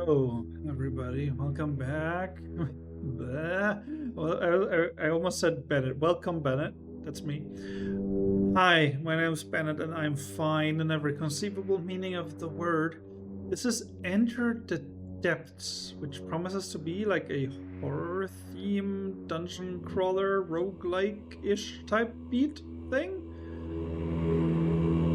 Hello, everybody. Welcome back. Well, I almost said Bennett. Welcome, Bennett. That's me. Hi, my name is Bennett, and I'm fine in every conceivable meaning of the word. This is Enter the Depths, which promises to be like a horror-themed dungeon crawler, roguelike-ish type beat thing.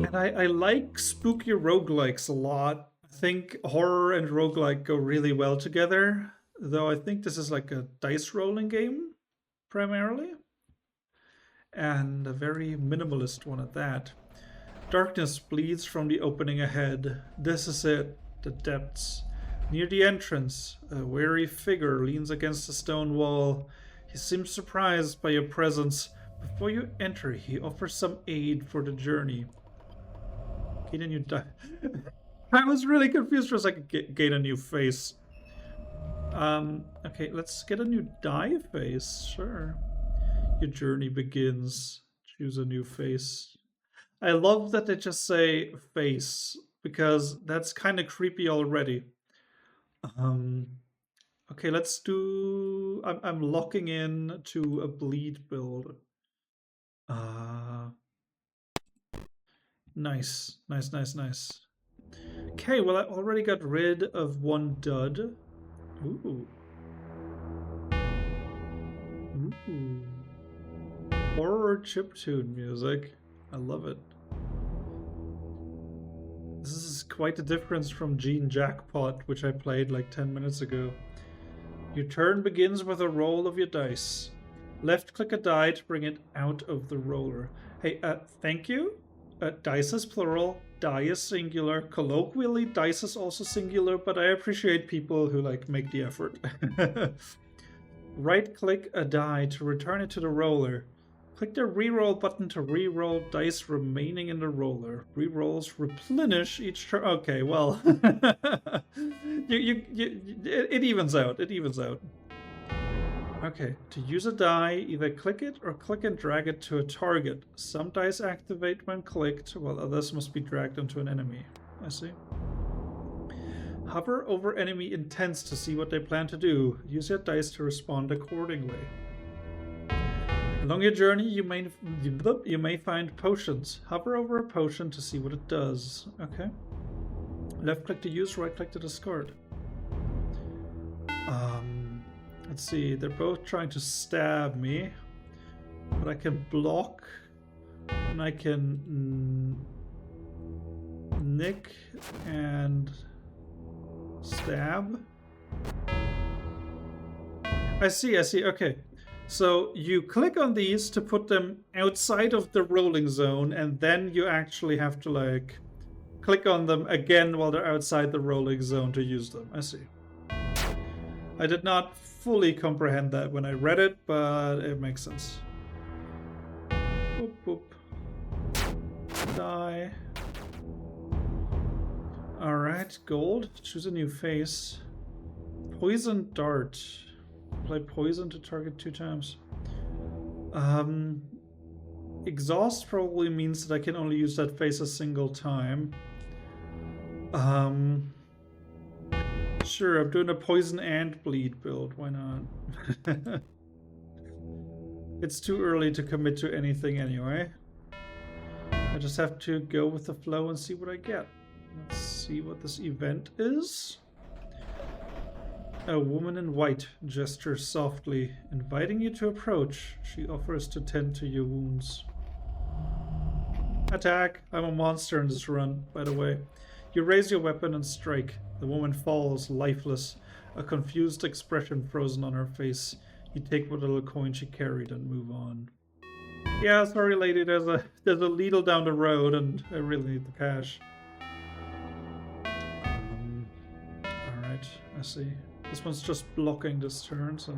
And I like spooky roguelikes a lot. I think horror and roguelike go really well together, though I think this is like a dice rolling game primarily, and a very minimalist one at that. Darkness bleeds from the opening ahead. This is it, the depths. Near the entrance, a weary figure leans against a stone wall. He seems surprised by your presence. Before you enter, he offers some aid for the journey. Gain a new die. I was really confused for a second. Gain a new face. Okay, let's get a new die face. Sure. Your journey begins. Choose a new face. I love that they just say face, because that's kind of creepy already. Okay, let's do. I'm locking in to a bleed build. Nice. Okay, well, I already got rid of one dud. Ooh. Horror chiptune music. I love it. This is quite a difference from Gene Jackpot, which I played like 10 minutes ago. Your turn begins with a roll of your dice. Left click a die to bring it out of the roller. Hey, thank you. Dice is plural, die is singular. Colloquially, dice is also singular, but I appreciate people who like make the effort. Right click a die to return it to the roller. Click the reroll button to reroll dice remaining in the roller. Rerolls replenish each turn. Okay, well, it evens out. It evens out. Okay, to use a die, either click it or click and drag it to a target. Some dice activate when clicked, while others must be dragged onto an enemy. I see. Hover over enemy intents to see what they plan to do. Use your dice to respond accordingly. Along your journey, you may find potions. Hover over a potion to see what it does. Okay. Left click to use, right click to discard. Let's see, they're both trying to stab me, but I can block, and I can nick and stab. I see, okay. So you click on these to put them outside of the rolling zone, and then you actually have to like click on them again while they're outside the rolling zone to use them. I see. I did not fully comprehend that when I read it, but it makes sense. Boop, boop. Die. Alright, gold. Choose a new face. Poison dart. Apply poison to target 2 times. Exhaust probably means that I can only use that face a single time. Sure, I'm doing a poison and bleed build. Why not? It's too early to commit to anything anyway. I just have to go with the flow and see what I get. Let's see what this event is. A woman in white gestures softly, inviting you to approach. She offers to tend to your wounds. Attack! I'm a monster in this run, by the way. You raise your weapon and strike. The woman falls, lifeless, a confused expression frozen on her face. You take what little coin she carried and move on. Yeah, sorry lady, there's a Lidl down the road and I really need the cash. Alright, I see. This one's just blocking this turn, so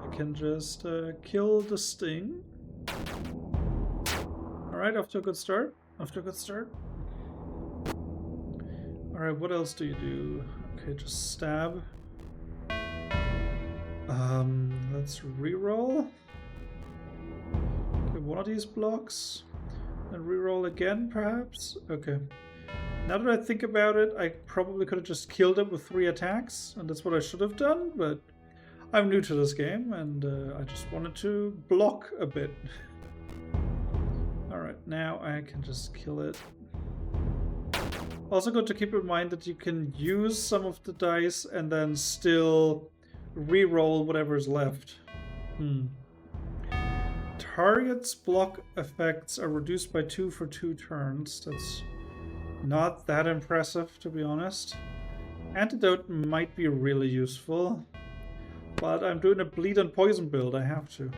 I can just kill the sting. Alright, off to a good start. Alright, what else do you do? Okay, just stab. Let's reroll. Okay, one of these blocks. And reroll again, perhaps? Okay. Now that I think about it, I probably could have just killed it with 3 attacks, and that's what I should have done, but I'm new to this game, and I just wanted to block a bit. Alright, now I can just kill it. Also good to keep in mind that you can use some of the dice and then still re-roll whatever is left. Target's block effects are reduced by 2 for 2 turns. That's not that impressive, to be honest. Antidote might be really useful, but I'm doing a bleed and poison build, I have to.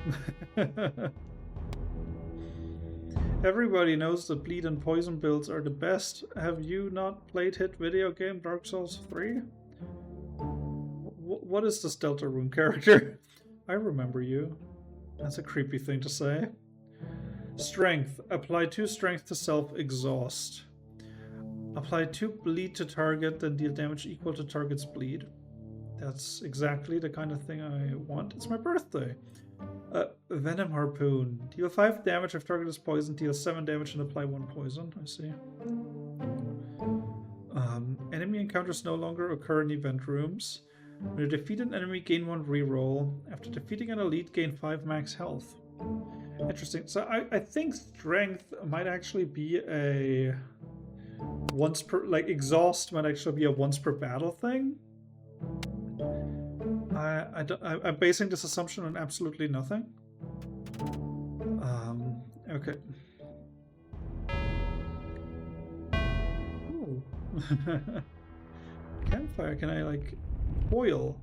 Everybody knows that bleed and poison builds are the best. Have you not played hit video game Dark Souls 3? What is this Delta Rune character? I remember you. That's a creepy thing to say. Strength. Apply 2 strength to self-exhaust. Apply 2 bleed to target, then deal damage equal to target's bleed. That's exactly the kind of thing I want. It's my birthday. Venom Harpoon. Deal 5 damage if target is poisoned, deal 7 damage and apply 1 poison. I see. Enemy encounters no longer occur in event rooms. When you defeat an enemy, gain 1 reroll. After defeating an elite, gain 5 max health. Interesting. So I think strength might actually be a once per, like exhaust might actually be a once per battle thing. I'm basing this assumption on absolutely nothing. Okay. Ooh. Campfire, can I like toil?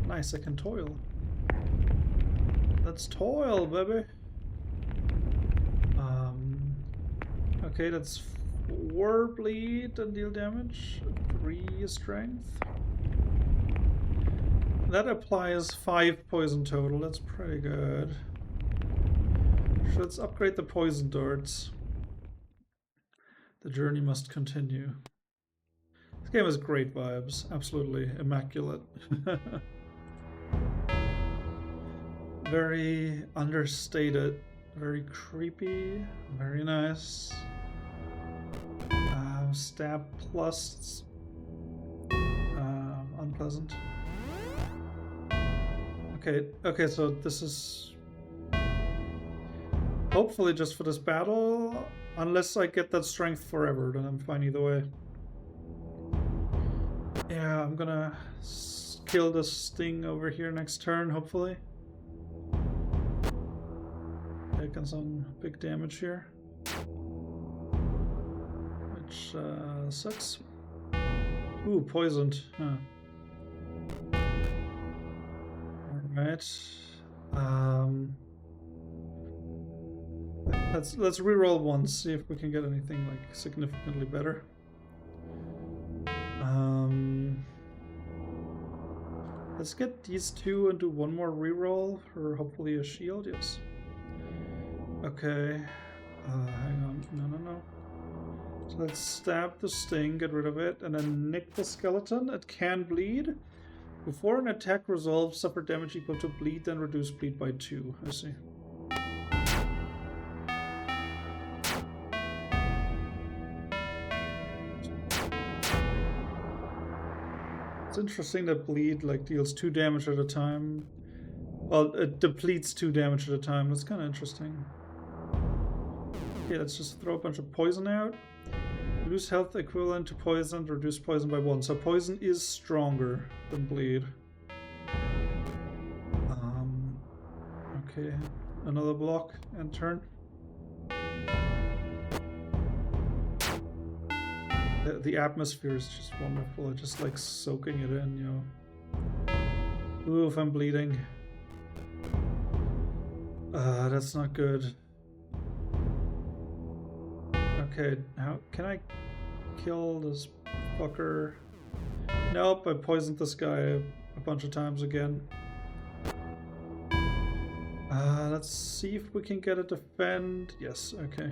Nice, I can toil. Let's toil, baby. Okay, that's 4 bleed and deal damage, 3 strength. That applies 5 poison total, that's pretty good. So let's upgrade the poison darts. The journey must continue. This game has great vibes, absolutely immaculate. Very understated, very creepy, very nice. Stab plus unpleasant. Okay, so this is hopefully just for this battle. Unless I get that strength forever, then I'm fine either way. Yeah, I'm gonna kill this thing over here next turn, hopefully. Taking some big damage here. Which sucks. Ooh, poisoned. Huh. Alright. Let's reroll once, see if we can get anything like significantly better. Let's get these 2 and do 1 more reroll for hopefully a shield, yes. Okay. Hang on. No. So let's stab the sting, get rid of it, and then nick the skeleton. It can bleed. Before an attack resolves, suffer damage equal to bleed, then reduce bleed by 2. I see. It's interesting that bleed like deals 2 damage at a time. Well, it depletes 2 damage at a time. That's kind of interesting. Okay, let's just throw a bunch of poison out. Lose health equivalent to poison, reduce poison by 1. So poison is stronger than bleed. Okay, another block and turn. The atmosphere is just wonderful. I just like soaking it in, you know. Ooh, if I'm bleeding. That's not good. Okay, how can I kill this fucker? Nope, I poisoned this guy a bunch of times again. Let's see if we can get a defend. Yes, okay.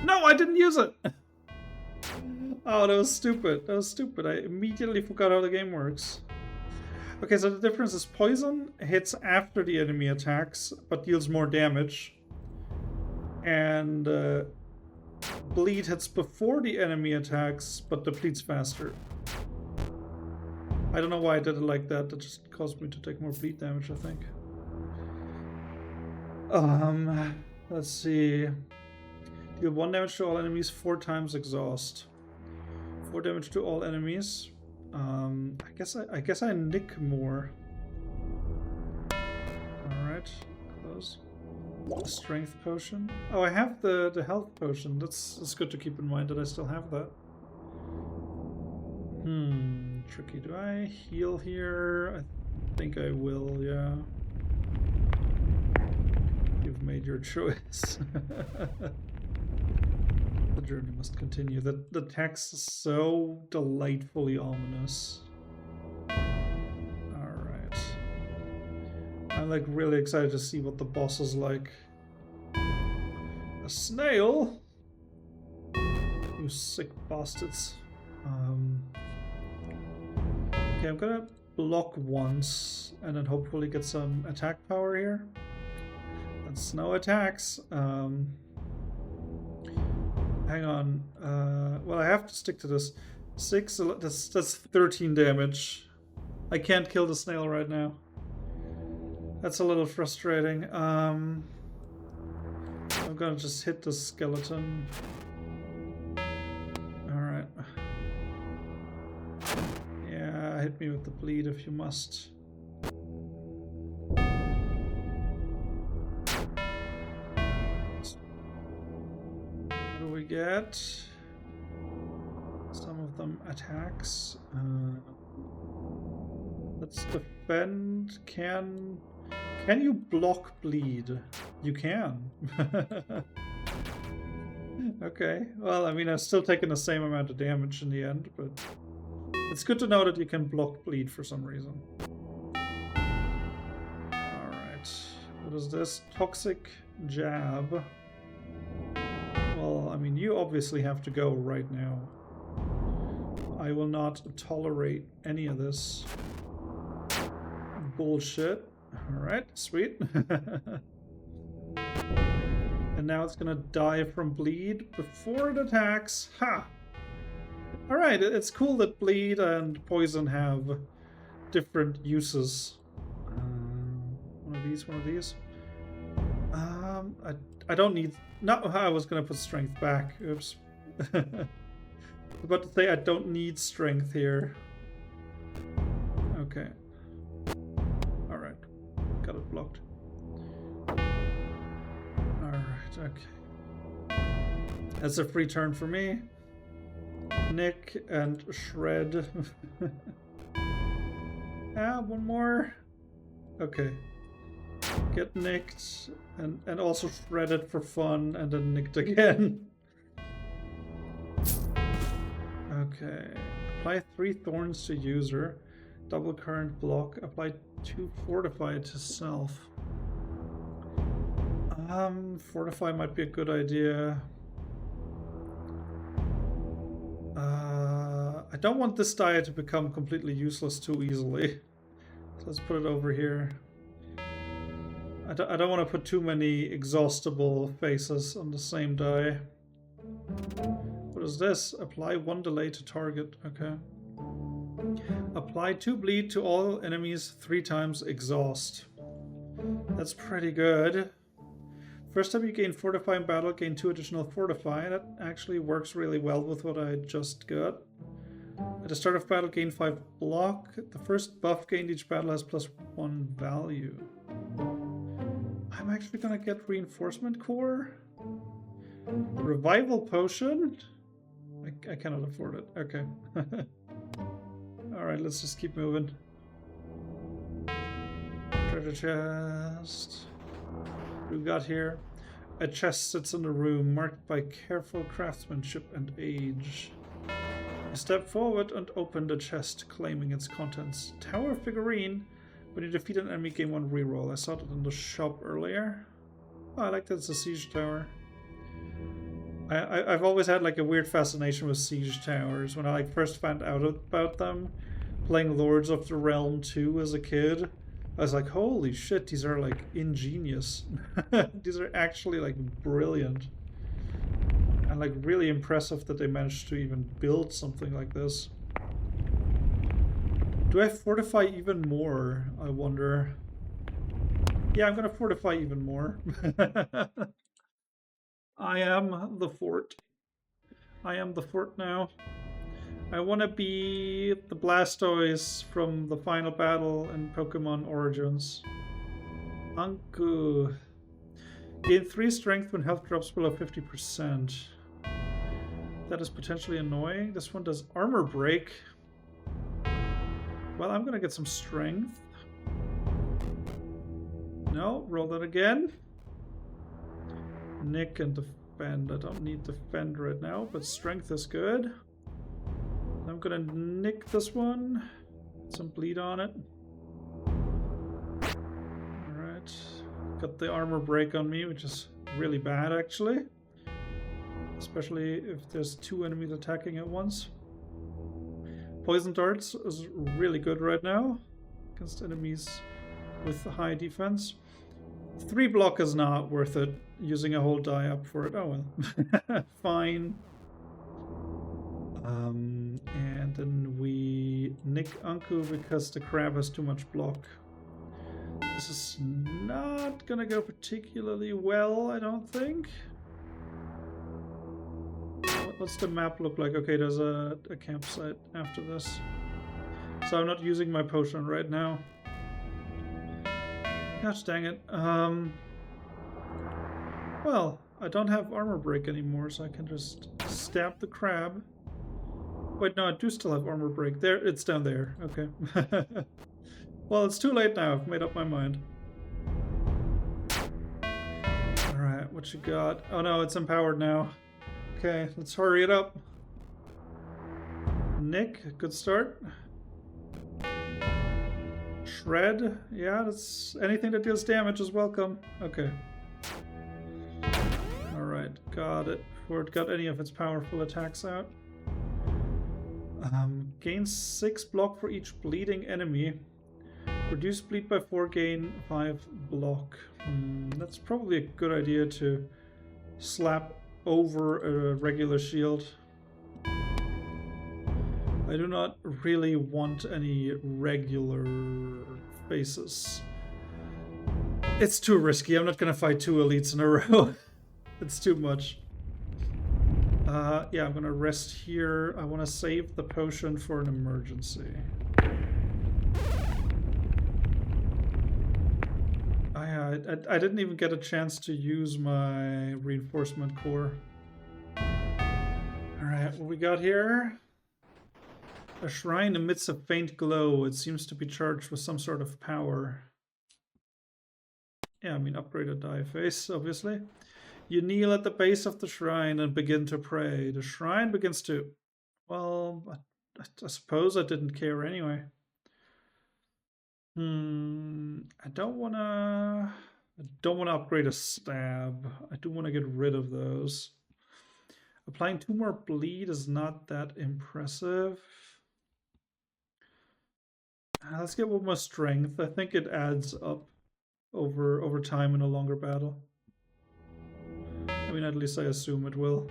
No, I didn't use it! Oh, that was stupid. That was stupid. I immediately forgot how the game works. Okay, so the difference is poison hits after the enemy attacks, but deals more damage. And bleed hits before the enemy attacks, but depletes faster. I don't know why I did it like that. That just caused me to take more bleed damage, I think. Let's see. Deal 1 damage to all enemies 4 times exhaust. 4 damage to all enemies. I guess I nick more. Alright, close. Strength potion. Oh, I have the health potion. That's good to keep in mind that I still have that. Tricky. Do I heal here? I think I will, yeah. You've made your choice. The journey must continue. The text is so delightfully ominous. Alright. I'm like really excited to see what the boss is like. A snail? You sick bastards. Okay, I'm gonna block once and then hopefully get some attack power here. That's no attacks. Hang on. Well, I have to stick to this. 6, that's 13 damage. I can't kill the snail right now. That's a little frustrating. I'm gonna just hit the skeleton. Alright. Yeah, hit me with the bleed if you must. What do we get? Some of them attacks. Let's defend. Can you block bleed? You can. Okay. Well, I mean, I've still taken the same amount of damage in the end, but it's good to know that you can block bleed for some reason. Alright. What is this? Toxic jab. Well, I mean, you obviously have to go right now. I will not tolerate any of this bullshit. Alright, sweet. And now it's gonna die from bleed before it attacks. Ha! Alright, it's cool that bleed and poison have different uses. One of these. I don't need... No, I was gonna put strength back. Oops. About to say I don't need strength here. Okay. Alright. Got it blocked. Alright, okay. That's a free turn for me. Nick and shred. One more. Okay. Get nicked and also shredded for fun and then nicked again. Okay. Apply 3 thorns to user. Double current block. Apply 2 fortify to self. Fortify might be a good idea. I don't want this die to become completely useless too easily. So let's put it over here. I don't want to put too many exhaustible faces on the same die. What is this? Apply 1 delay to target. Okay. Apply 2 bleed to all enemies 3 times exhaust. That's pretty good. First time you gain Fortify in battle, gain 2 additional Fortify. That actually works really well with what I just got. At the start of battle, gain 5 block. The first buff gained each battle has +1 value. I'm actually gonna get Reinforcement Core. Revival Potion? I cannot afford it. Okay. Alright, let's just keep moving. Treasure chest. What do we got here? A chest sits in the room, marked by careful craftsmanship and age. I step forward and open the chest, claiming its contents. Tower figurine. When you defeat an enemy, gain 1 reroll. I saw it in the shop earlier. Oh, I like that it's a siege tower. I've always had like a weird fascination with siege towers. When I like first found out about them, playing Lords of the Realm 2 as a kid, I was like, holy shit, these are like ingenious. These are actually like brilliant. And like really impressive that they managed to even build something like this. Do I fortify even more? I wonder. Yeah, I'm gonna fortify even more. I am the fort. I am the fort now. I want to be the Blastoise from the final battle in Pokemon Origins. Anku. Gain 3 strength when health drops below 50%. That is potentially annoying. This one does armor break. Well, I'm gonna get some strength. No, roll that again. Nick and defend. I don't need defend right now, but strength is good. I'm gonna nick this one. Some bleed on it. Alright. Got the armor break on me, which is really bad actually. Especially if there's 2 enemies attacking at once. Poison darts is really good right now against enemies with high defense. 3 block is not worth it. Using a whole die up for it. Oh well. Fine. And then we nick Anku because the crab has too much block. This is not gonna go particularly well, I don't think. What's the map look like? Okay, there's a campsite after this. So I'm not using my potion right now. Gosh dang it. Well, I don't have armor break anymore, so I can just stab the crab. Wait, no, I do still have armor break. There, it's down there. Okay. Well, it's too late now. I've made up my mind. Alright, what you got? Oh no, it's empowered now. Okay, let's hurry it up. Nick, good start. Shred, yeah, that's anything that deals damage is welcome. Okay. Alright, got it. Before it got any of its powerful attacks out. Gain 6 block for each bleeding enemy. Reduce bleed by 4, gain 5 block. That's probably a good idea to slap over a regular shield. I do not really want any regular faces. It's too risky. I'm not gonna fight 2 elites in a row. It's too much. Yeah, I'm gonna rest here. I want to save the potion for an emergency. I didn't even get a chance to use my reinforcement core. Alright, what we got here? A shrine emits a faint glow. It seems to be charged with some sort of power. Yeah, I mean, upgraded die face, obviously. You kneel at the base of the shrine and begin to pray. The shrine begins to... Well, I suppose I didn't care anyway. I don't wanna upgrade a stab. I do want to get rid of those. Applying 2 more bleed is not that impressive. Let's get 1 more strength. I think it adds up over time in a longer battle. I mean, at least I assume it will.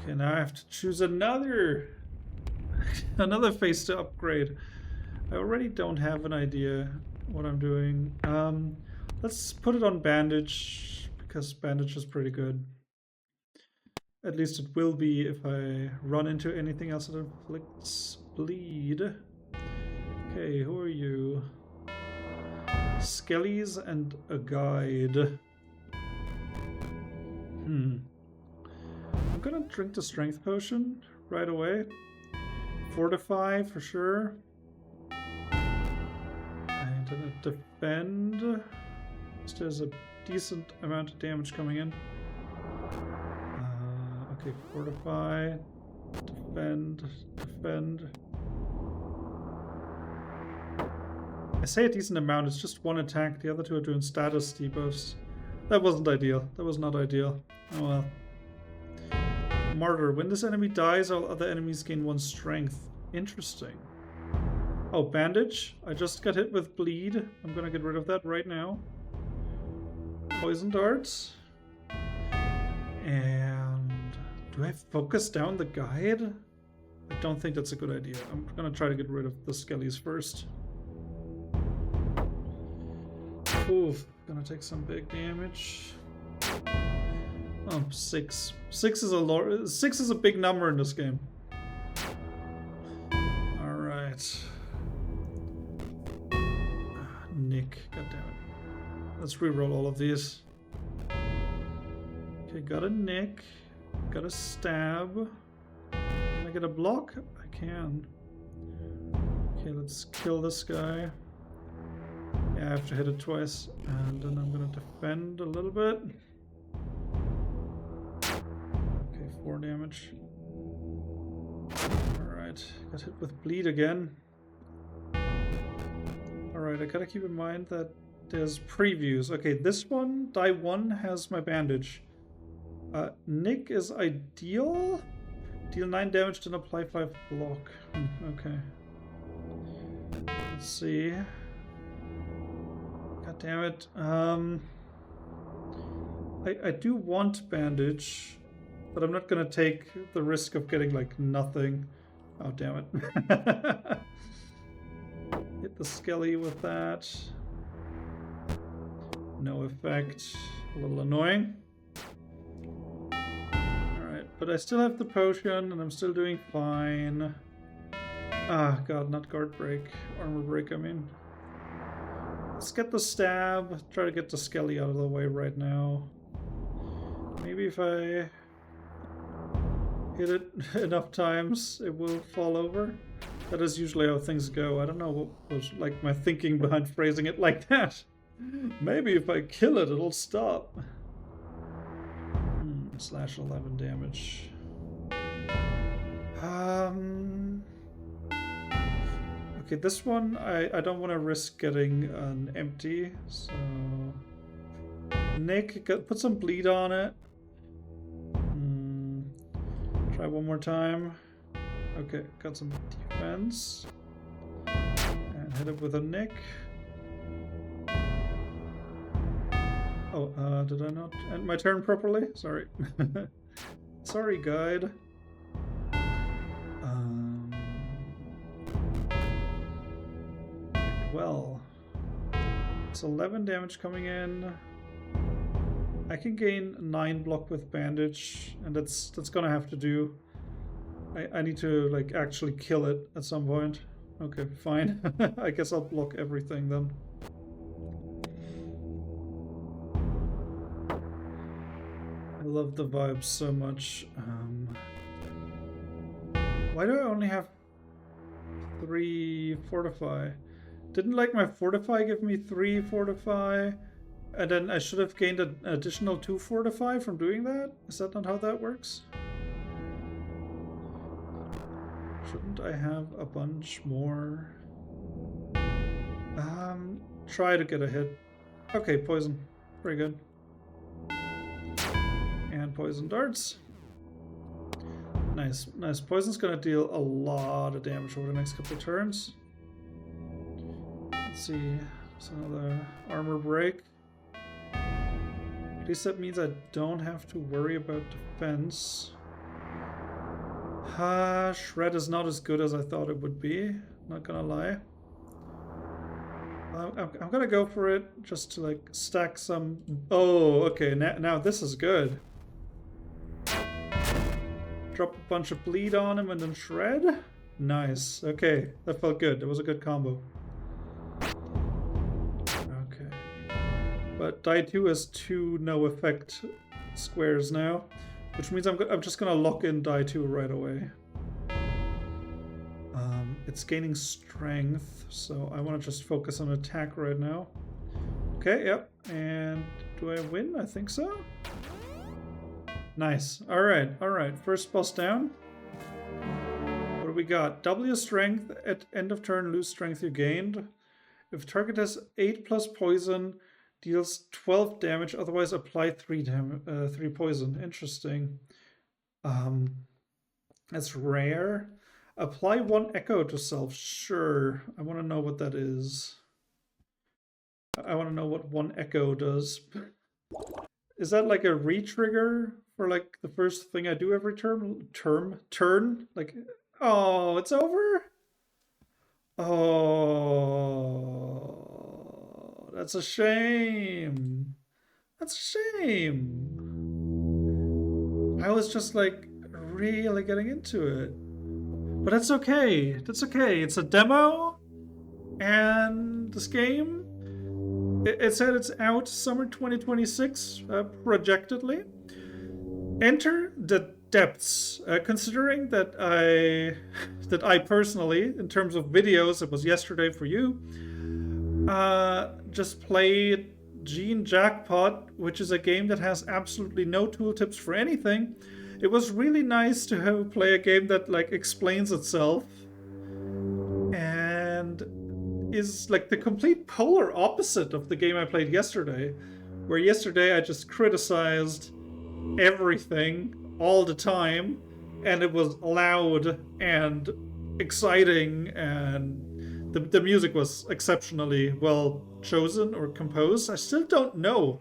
Okay, now I have to choose another face to upgrade. I already don't have an idea what I'm doing. Let's put it on bandage, because bandage is pretty good. At least it will be if I run into anything else that inflicts bleed. Okay, who are you? Skellies and a guide. I'm gonna drink the strength potion right away. Fortify for sure. And then defend. There's a decent amount of damage coming in. Okay, fortify, defend. I say a decent amount, it's just 1 attack. The other 2 are doing status debuffs. That wasn't ideal. That was not ideal. Oh well. Martyr. When this enemy dies, all other enemies gain 1 strength. Interesting. Oh, bandage. I just got hit with bleed. I'm gonna get rid of that right now. Poison darts. And do I focus down the guide? I don't think that's a good idea. I'm gonna try to get rid of the skellies first. Oof, gonna take some big damage. Oh, 6. 6 is a 6 is a big number in this game. All right. Nick, goddammit. Let's reroll all of these. Okay, got a nick. Got a stab. Can I get a block? I can. Okay, let's kill this guy. Yeah, I have to hit it twice. And then I'm gonna defend a little bit. Okay, 4 damage. Alright, got hit with bleed again. Alright, I gotta keep in mind that there's previews. Okay, this one, die 1, has my bandage. Nick is ideal. Deal 9 damage, then apply 5 block. Okay. Let's see. God damn it. I do want bandage, but I'm not gonna take the risk of getting like nothing. Oh damn it. Hit the skelly with that. No effect. A little annoying. Alright, but I still have the potion and I'm still doing fine. Ah, god, not guard break. Armor break, I mean. Let's get the stab. Try to get the skelly out of the way right now. Maybe if I hit it enough times, it will fall over. That is usually how things go. I don't know what was like my thinking behind phrasing it like that. Maybe if I kill it, it'll stop. Slash 11 damage. Okay, this one I don't want to risk getting an empty, so Nick, put some bleed on it. Try one more time. Okay, got some defense. And hit it with a Nick. Oh, did I not end my turn properly? Sorry. Sorry, guide. Well, it's 11 damage coming in. I can gain 9 block with bandage, and that's gonna have to do. I need to like actually kill it at some point. Okay, fine. I guess I'll block everything then. I love the vibes so much. Why do I only have 3 fortify? Didn't like my fortify give me 3 fortify? And then I should have gained an additional 2 fortify from doing that? Is that not how that works? Shouldn't I have a bunch more? Try to get a hit. Okay, poison. Very good. And poison darts. Nice, nice. Poison's gonna deal a lot of damage over the next couple of turns. Let's see. There's another armor break. At least that means I don't have to worry about defense. Shred is not as good as I thought it would be. Not gonna lie. I'm gonna go for it just to like stack some. Oh, okay. Now this is good. Drop a bunch of bleed on him and then shred. Nice. Okay, that felt good. That was a good combo. Okay. But die 2 has 2 no effect squares now, which means I'm just gonna lock in die 2 right away. It's gaining strength, so I want to just focus on attack right now. Okay, yep. And do I win? I think so. Nice. All right. First boss down. What do we got? Double your strength at end of turn. Lose strength you gained. If target has 8 plus poison, deals 12 damage. Otherwise, apply 3 poison. Interesting. That's rare. Apply 1 echo to self. Sure. I want to know what that is. I want to know what 1 echo does. Is that like a re-trigger for like the first thing I do every turn. Like, oh, it's over. Oh, that's a shame. That's a shame. I was just like really getting into it. But that's okay. That's okay. It's a demo, and this game, it said it's out summer 2026, projectedly. Enter the depths. Considering that I personally, in terms of videos, it was yesterday for you, just played Gene Jackpot, which is a game that has absolutely no tooltips for anything. It was really nice to have play a game that like explains itself and is like the complete polar opposite of the game I played yesterday, where yesterday I just criticized everything all the time, and it was loud and exciting, and the music was exceptionally well chosen or composed. I still don't know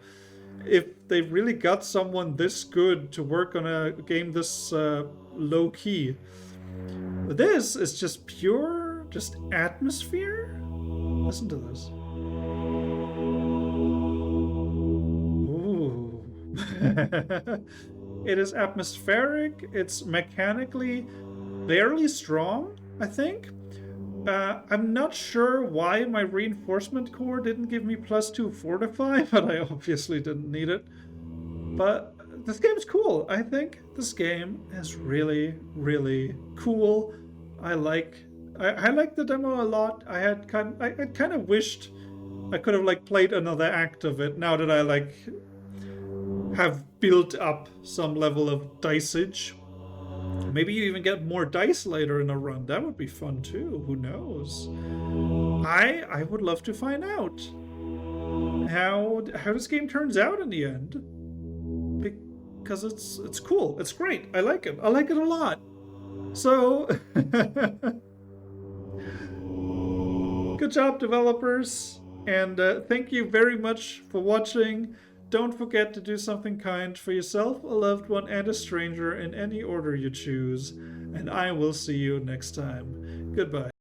if they really got someone this good to work on a game this low key. But this is just pure, just atmosphere. Listen to this. Ooh. It is atmospheric. It's mechanically fairly strong, I think. I'm not sure why my reinforcement core didn't give me +2 fortify, but I obviously didn't need it. But this game's cool. I think this game is really, really cool. I like the demo a lot. I kind of wished I could have like played another act of it now that I like have built up some level of diceage. Maybe you even get more dice later in a run. That would be fun too. Who knows? I would love to find out how this game turns out in the end, because it's cool. It's great. I like it. I like it a lot. So good job, developers, and thank you very much for watching. Don't forget to do something kind for yourself, a loved one, and a stranger in any order you choose. And I will see you next time. Goodbye.